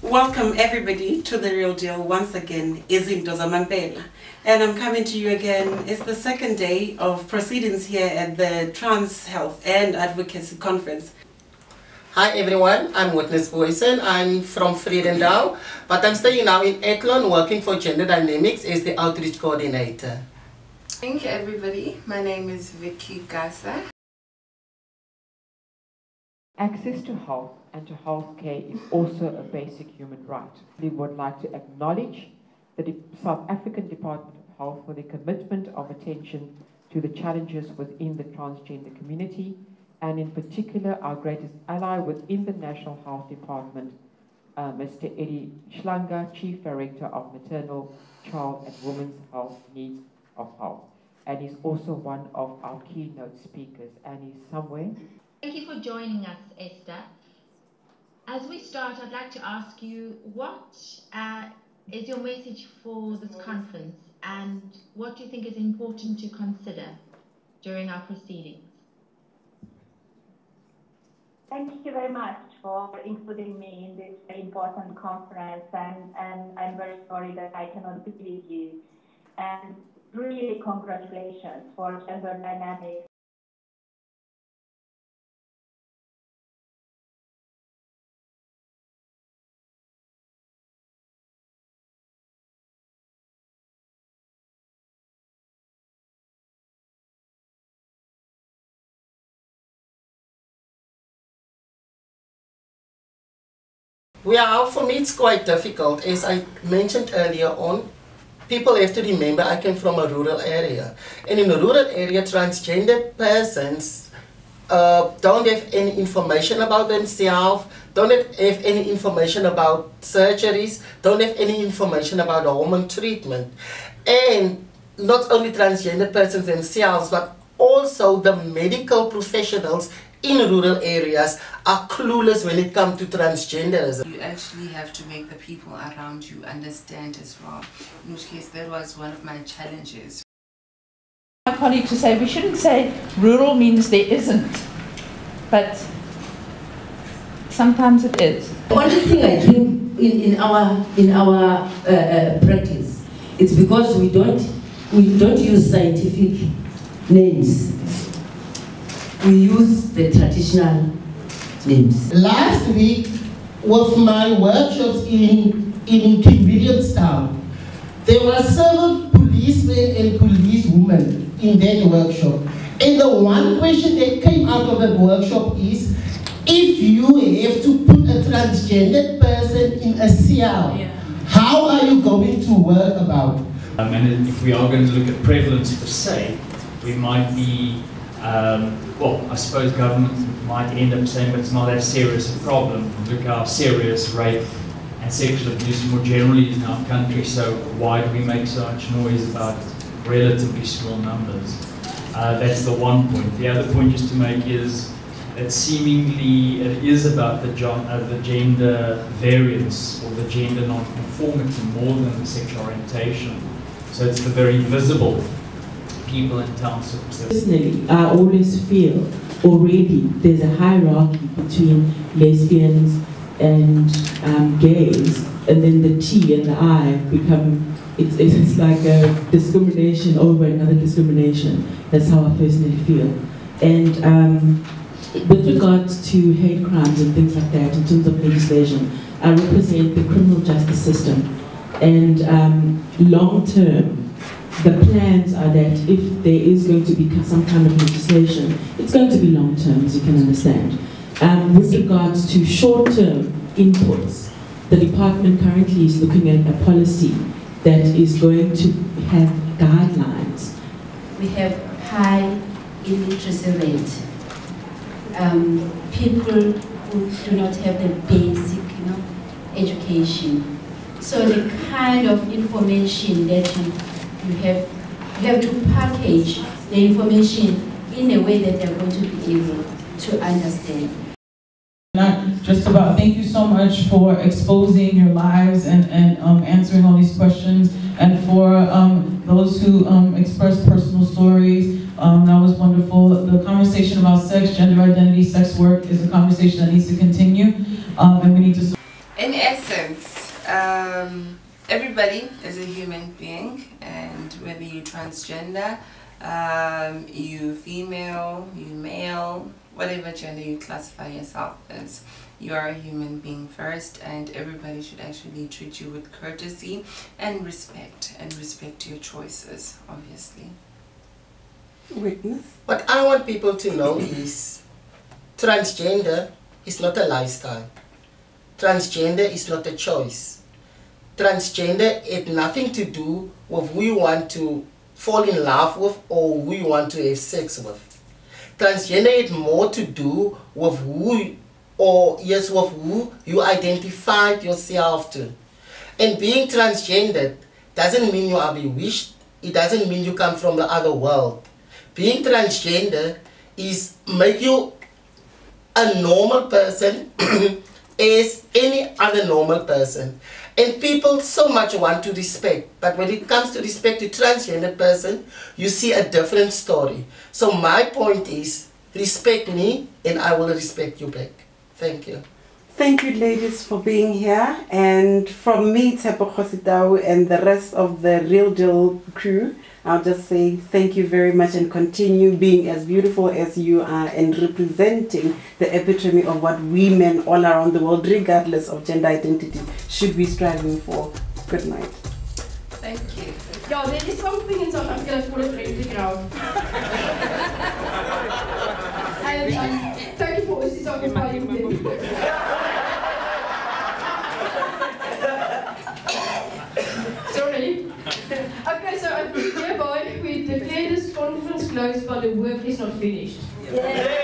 Welcome everybody to The Real Deal. Once again, Izinto Zamampela. And I'm coming to you again. It's the second day of proceedings here at the Trans Health and Advocacy Conference. Hi everyone, I'm Witness Boyson. I'm from Vredendal, but I'm staying now in Eklund working for Gender Dynamics as the Outreach Coordinator. Thank you everybody. My name is Vicky Gasa. Access to health and to healthcare is also a basic human right. We would like to acknowledge the South African Department of Health for the commitment of attention to the challenges within the transgender community, and in particular our greatest ally within the National Health Department, Mr. Eddie Schlanger, Chief Director of Maternal, Child and Women's Health Needs of Health. And he's also one of our keynote speakers, and he's somewhere. Thank you for joining us, Esther. As we start, I'd like to ask you, what is your message for this conference, and what do you think is important to consider during our proceedings? Thank you very much for including me in this very important conference, and I'm very sorry that I cannot be with you. And really congratulations for Gender Dynamics. Well, for me it's quite difficult. As I mentioned earlier on, people have to remember I came from a rural area. And in a rural area, transgender persons don't have any information about themselves, don't have any information about surgeries, don't have any information about hormone treatment. And not only transgender persons themselves, but also the medical professionals in rural areas are clueless when it comes to transgenderism. You actually have to make the people around you understand as well, in which case that was one of my challenges. My colleague to say we shouldn't say rural means there isn't, but sometimes it is. The only thing I think in our practice, it's because we don't use scientific names. We use the traditional names. Last week, with my workshops in King Williamstown, there were several policemen and policewomen in that workshop. And the one question that came out of that workshop is, if you have to put a transgender person in a cell, how are you going to work about it? And if we are going to look at prevalence per se, we might be well, I suppose government might end up saying, but it's not that serious a problem. Look how serious rape and sexual abuse more generally is in our country, so why do we make so much noise about relatively small numbers? That's the one point. The other point just to make is that seemingly it is about the gender variance or the gender non-conformity more than the sexual orientation. So it's the very visible people in townships. Personally, I always feel already there's a hierarchy between lesbians and gays, and then the T and the I become, it's like a discrimination over another discrimination. That's how I personally feel. And with regards to hate crimes and things like that, in terms of legislation, I represent the criminal justice system, and long term, the plans are that if there is going to be some kind of legislation, it's going to be long term, as you can understand. With regards to short-term inputs, the department currently is looking at a policy that is going to have guidelines. We have high illiteracy rate. People who do not have the basic, education. So the kind of information that you have to package the information in a way that they're going to be able to understand. Just about, thank you so much for exposing your lives and answering all these questions, and for those who expressed personal stories. That was wonderful. The conversation about sex, gender identity, sex work is a conversation that needs to continue, and we need to. In essence, everybody is a human being, and whether you're transgender, you female, you male, whatever gender you classify yourself as, you are a human being first, and everybody should actually treat you with courtesy and respect your choices, obviously. Witness? What I want people to know is transgender is not a lifestyle. Transgender is not a choice. Transgender had nothing to do with who you want to fall in love with or who you want to have sex with. Transgender had more to do with who you identified yourself to. And being transgendered doesn't mean you are bewitched. It doesn't mean you come from the other world. Being transgender is make you a normal person as any other normal person. And people so much want to respect, but when it comes to respect to transgender person, you see a different story. So my point is, respect me and I will respect you back. Thank you. Thank you, ladies, for being here. And from me, Tshepo Khositau, and the rest of the Real Deal crew, I'll just say thank you very much and continue being as beautiful as you are and representing the epitome of what women all around the world, regardless of gender identity, should be striving for. Good night. Thank you. Ja, there is something in South Africa that's called a friendly ground. And thank you for always occupying me. Sorry. Okay, so hereby we declare this conference closed, but the work is not finished. Yeah.